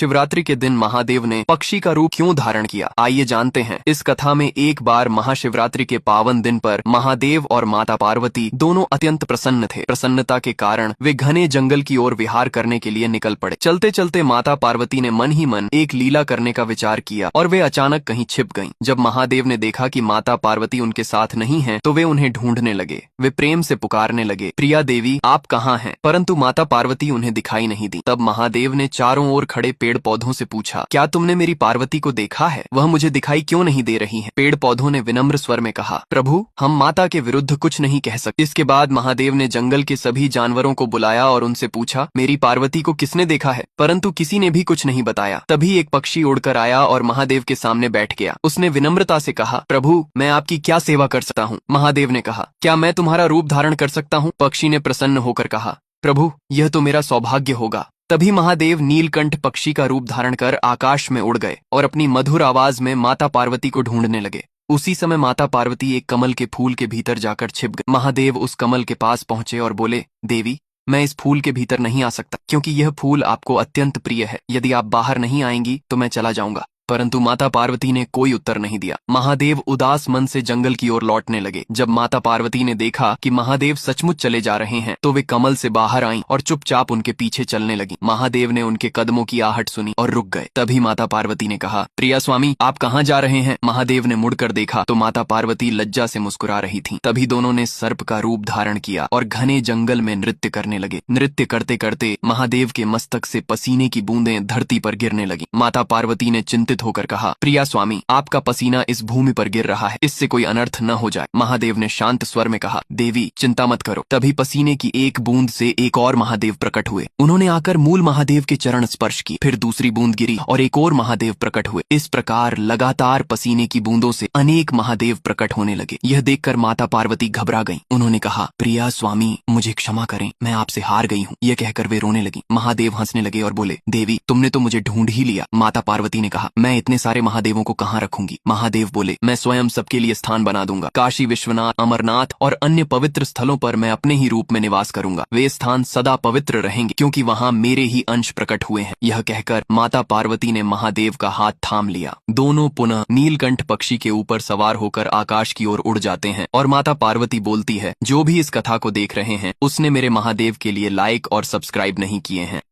महाशिवरात्रि के दिन महादेव ने पक्षी का रूप क्यों धारण किया, आइए जानते हैं। इस कथा में एक बार महाशिवरात्रि के पावन दिन पर महादेव और माता पार्वती दोनों अत्यंत प्रसन्न थे। प्रसन्नता के कारण वे घने जंगल की ओर विहार करने के लिए निकल पड़े। चलते चलते माता पार्वती ने मन ही मन एक लीला करने का विचार किया और वे अचानक कहीं छिप गईं। जब महादेव ने देखा कि माता पार्वती उनके साथ नहीं है तो वे उन्हें ढूंढने लगे। वे प्रेम से पुकारने लगे, प्रिया देवी आप कहाँ हैं? परंतु माता पार्वती उन्हें दिखाई नहीं दी। तब महादेव ने चारों ओर खड़े पेड़ पौधों से पूछा, क्या तुमने मेरी पार्वती को देखा है? वह मुझे दिखाई क्यों नहीं दे रही है? पेड़ पौधों ने विनम्र स्वर में कहा, प्रभु हम माता के विरुद्ध कुछ नहीं कह सकते। इसके बाद महादेव ने जंगल के सभी जानवरों को बुलाया और उनसे पूछा, मेरी पार्वती को किसने देखा है? परंतु किसी ने भी कुछ नहीं बताया। तभी एक पक्षी उड़कर आया और महादेव के सामने बैठ गया। उसने विनम्रता से कहा, प्रभु मैं आपकी क्या सेवा कर सकता हूँ? महादेव ने कहा, क्या मैं तुम्हारा रूप धारण कर सकता हूँ? पक्षी ने प्रसन्न होकर कहा, प्रभु यह तो मेरा सौभाग्य होगा। तभी महादेव नीलकंठ पक्षी का रूप धारण कर आकाश में उड़ गए और अपनी मधुर आवाज में माता पार्वती को ढूंढने लगे। उसी समय माता पार्वती एक कमल के फूल के भीतर जाकर छिप गई। महादेव उस कमल के पास पहुंचे और बोले, देवी मैं इस फूल के भीतर नहीं आ सकता क्योंकि यह फूल आपको अत्यंत प्रिय है। यदि आप बाहर नहीं आएंगी तो मैं चला जाऊंगा। परंतु माता पार्वती ने कोई उत्तर नहीं दिया। महादेव उदास मन से जंगल की ओर लौटने लगे। जब माता पार्वती ने देखा कि महादेव सचमुच चले जा रहे हैं तो वे कमल से बाहर आईं और चुपचाप उनके पीछे चलने लगी। महादेव ने उनके कदमों की आहट सुनी और रुक गए। तभी माता पार्वती ने कहा, प्रिया स्वामी आप कहाँ जा रहे हैं? महादेव ने मुड़कर देखा तो माता पार्वती लज्जा से मुस्कुरा रही थी। तभी दोनों ने सर्प का रूप धारण किया और घने जंगल में नृत्य करने लगे। नृत्य करते करते महादेव के मस्तक से पसीने की बूंदें धरती पर गिरने लगी। माता पार्वती ने चिंतित होकर कहा, प्रिया स्वामी आपका पसीना इस भूमि पर गिर रहा है, इससे कोई अनर्थ न हो जाए। महादेव ने शांत स्वर में कहा, देवी चिंता मत करो। तभी पसीने की एक बूंद से एक और महादेव प्रकट हुए। उन्होंने आकर मूल महादेव के चरण स्पर्श की। फिर दूसरी बूंद गिरी और एक और महादेव प्रकट हुए। इस प्रकार लगातार पसीने की बूंदों से अनेक महादेव प्रकट होने लगे। यह देखकर माता पार्वती घबरा गईं। उन्होंने कहा, प्रिया स्वामी मुझे क्षमा करें, मैं आपसे हार गई हूँ। यह कहकर वे रोने लगी। महादेव हंसने लगे और बोले, देवी तुमने तो मुझे ढूंढ ही लिया। माता पार्वती ने कहा, मैं इतने सारे महादेवों को कहाँ रखूंगी? महादेव बोले, मैं स्वयं सबके लिए स्थान बना दूंगा। काशी विश्वनाथ, अमरनाथ और अन्य पवित्र स्थलों पर मैं अपने ही रूप में निवास करूंगा। वे स्थान सदा पवित्र रहेंगे क्योंकि वहाँ मेरे ही अंश प्रकट हुए हैं। यह कहकर माता पार्वती ने महादेव का हाथ थाम लिया। दोनों पुनः नीलकंठ पक्षी के ऊपर सवार होकर आकाश की ओर उड़ जाते हैं और माता पार्वती बोलती है, जो भी इस कथा को देख रहे हैं उसने मेरे महादेव के लिए लाइक और सब्सक्राइब नहीं किए हैं